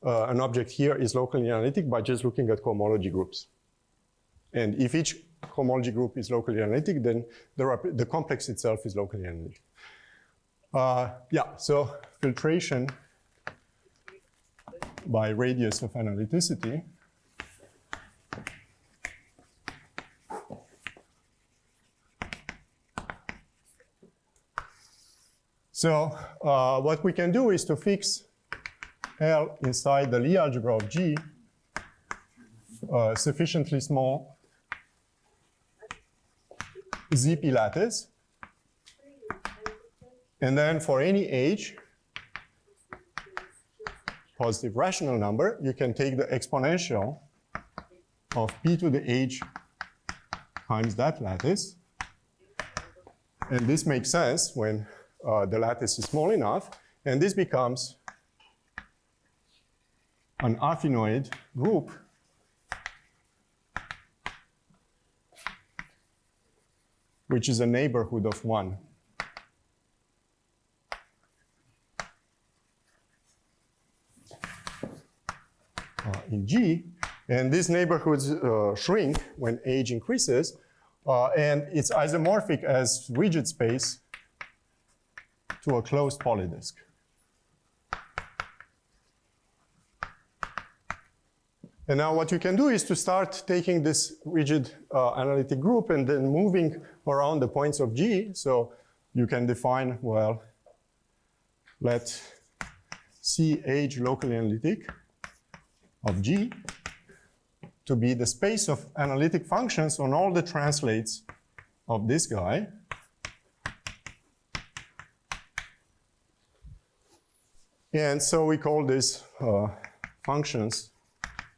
an object here is locally analytic by just looking at cohomology groups. And if each cohomology group is locally analytic, then the complex itself is locally analytic. Yeah, so filtration by radius of analyticity. So what we can do is to fix L inside the Lie algebra of G sufficiently small ZP lattice. And then for any H, positive rational number, you can take the exponential of P to the H times that lattice. And this makes sense when the lattice is small enough, and this becomes an affinoid group which is a neighborhood of 1. In G, and these neighborhoods shrink when age increases, and it's isomorphic as rigid space to a closed polydisk. And now what you can do is to start taking this rigid analytic group and then moving around the points of G. So you can define, well, let C age locally analytic of G to be the space of analytic functions on all the translates of this guy. And so we call this functions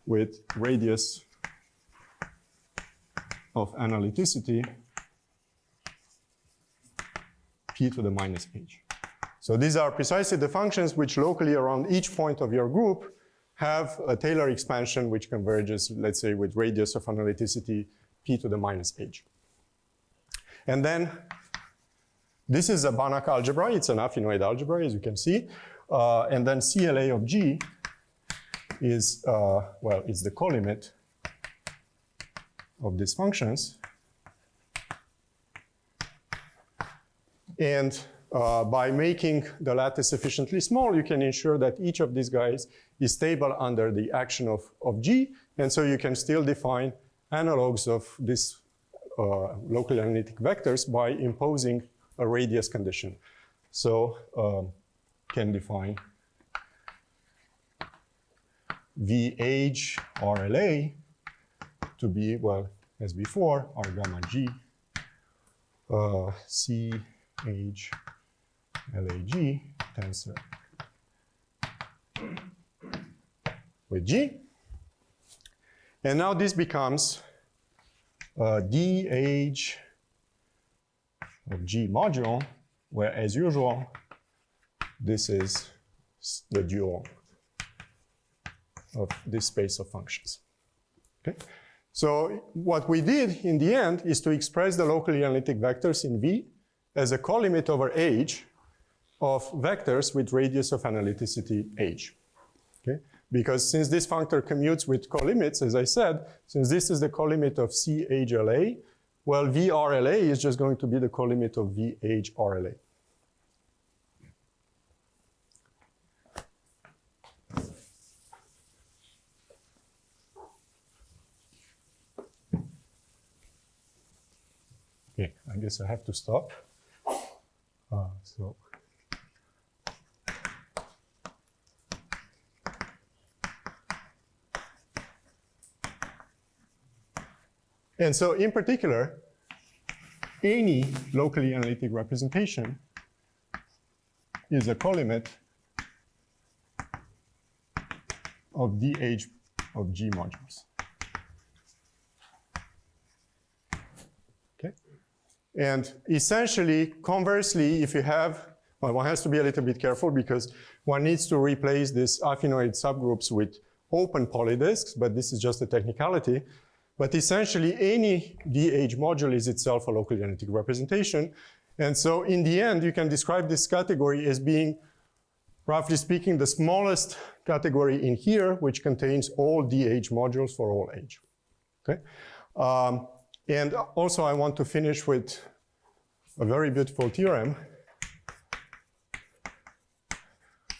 with radius of analyticity p to the minus h. So these are precisely the functions which locally around each point of your group have a Taylor expansion which converges, let's say, with radius of analyticity p to the minus h. And then this is a Banach algebra. It's an affinoid algebra, as you can see. And then CLA of G is, well, it's the colimit of these functions. And by making the lattice sufficiently small, you can ensure that each of these guys is stable under the action of G. And so you can still define analogs of these locally analytic vectors by imposing a radius condition. So can define VH RLA to be, well, as before, R gamma G, CH LAG tensor with G. And now this becomes DH of G modulo, where, as usual, this is the dual of this space of functions. Okay? So what we did in the end is to express the locally analytic vectors in V as a colimit over H of vectors with radius of analyticity H. Okay? Because since this functor commutes with colimits, as I said, since this is the colimit of CHLA, well, VRLA is just going to be the colimit of VHRLA. Okay, I guess I have to stop. And so in particular, any locally analytic representation is a colimit of DH of G modules. Okay? And essentially, conversely, if you have, well, one has to be a little bit careful because one needs to replace these affinoid subgroups with open polydisks, but this is just a technicality. But essentially, any DH module is itself a locally analytic representation. And so in the end, you can describe this category as being, roughly speaking, the smallest category in here, which contains all DH modules for all H. Okay? And also, I want to finish with a very beautiful theorem,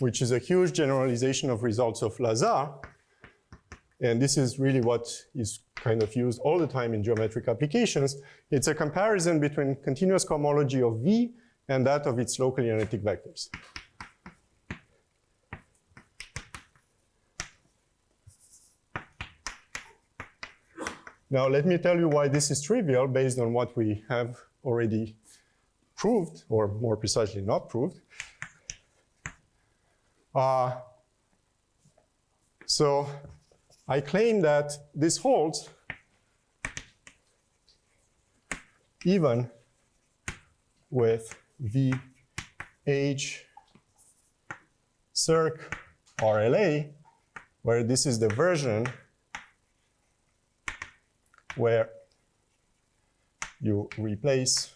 which is a huge generalization of results of Lazare. And this is really what is kind of used all the time in geometric applications. It's a comparison between continuous cohomology of V and that of its locally analytic vectors. Now, let me tell you why this is trivial based on what we have already proved, or more precisely not proved. So I claim that this holds even with VH circ RLA, where this is the version where you replace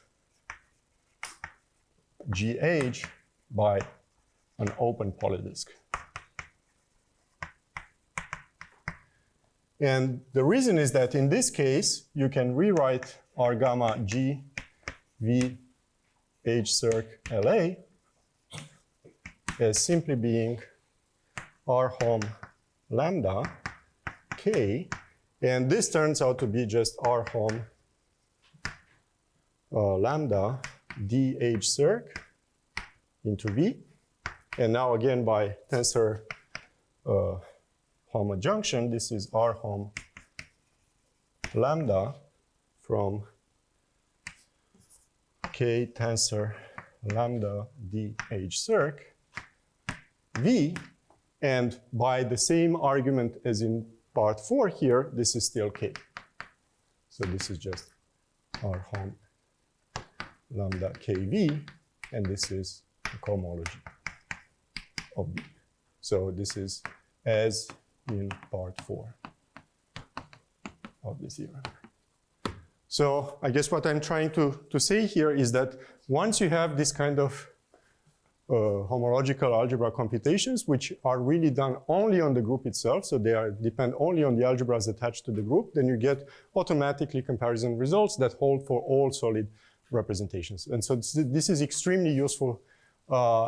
GH by an open polydisk. And the reason is that in this case, you can rewrite R gamma G V H circ LA as simply being R hom lambda K. And this turns out to be just R hom lambda DH circ into V. And now again by tensor homoadjunction, this is R hom lambda from K tensor lambda DH circ V. And by the same argument as in part 4 here, this is still K. So this is just R hom lambda KV. and this is the cohomology of B. So this is as in part 4 of the theorem. So I guess what I'm trying to say here is that once you have this kind of homological algebra computations, which are really done only on the group itself, so they depend only on the algebras attached to the group, then you get automatically comparison results that hold for all solid representations. And so this is extremely useful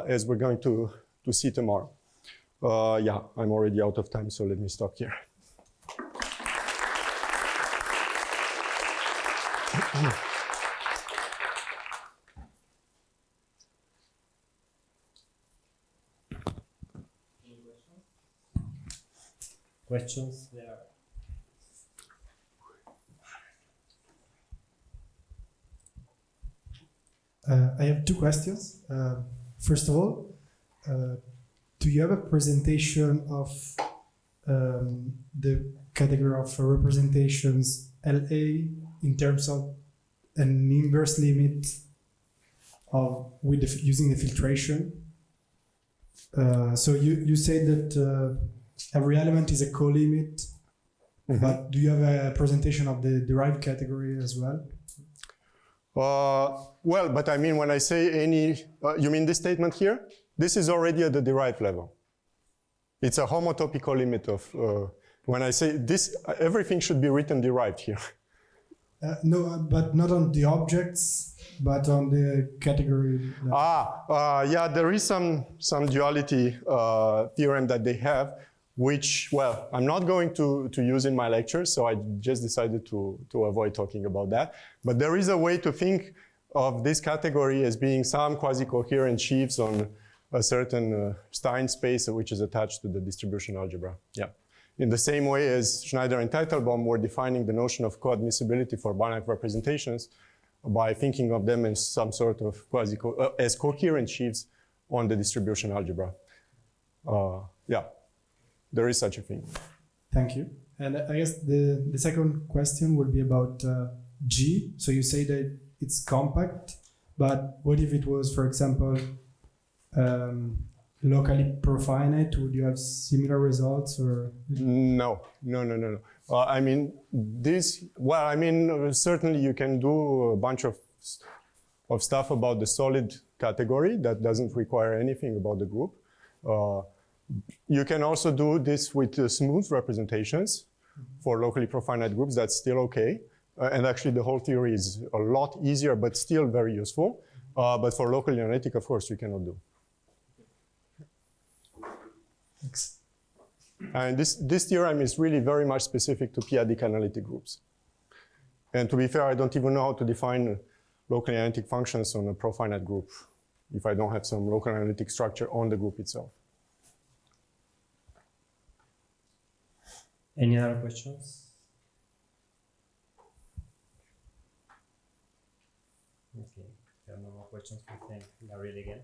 as we're going to see tomorrow. Yeah, I'm already out of time, so let me stop here. Questions there? I have two questions. First of all, do you have a presentation of the category of representations LA in terms of an inverse limit of using the filtration? So you said that every element is a co-limit, but do you have a presentation of the derived category as well? Well, but I mean, when I say any, you mean this statement here? This is already at the derived level. It's a homotopic limit of, when I say this, everything should be written derived here. No, but not on the objects, but on the category. Yeah, there is some duality theorem that they have, which, well, I'm not going to use in my lecture, so I just decided to avoid talking about that. But there is a way to think of this category as being some quasi-coherent sheaves on a certain Stein space which is attached to the distribution algebra. Yeah. In the same way as Schneider and Teitelbaum were defining the notion of coadmissibility for Banach representations by thinking of them as some sort of as coherent sheaves on the distribution algebra. Yeah, there is such a thing. Thank you. And I guess the second question would be about G. So you say that it's compact, but what if it was, for example, locally profinite? Would you have similar results or? No. I mean, certainly you can do a bunch of stuff about the solid category that doesn't require anything about the group. You can also do this with smooth representations for locally profinite groups. That's still okay. And actually the whole theory is a lot easier, but still very useful. But for locally analytic, of course, you cannot do. Thanks. And this theorem is really very much specific to p-adic analytic groups. And to be fair, I don't even know how to define locally analytic functions on a profinite group if I don't have some local analytic structure on the group itself. Any other questions? Okay, if there are no more questions, we thank Gabriel again.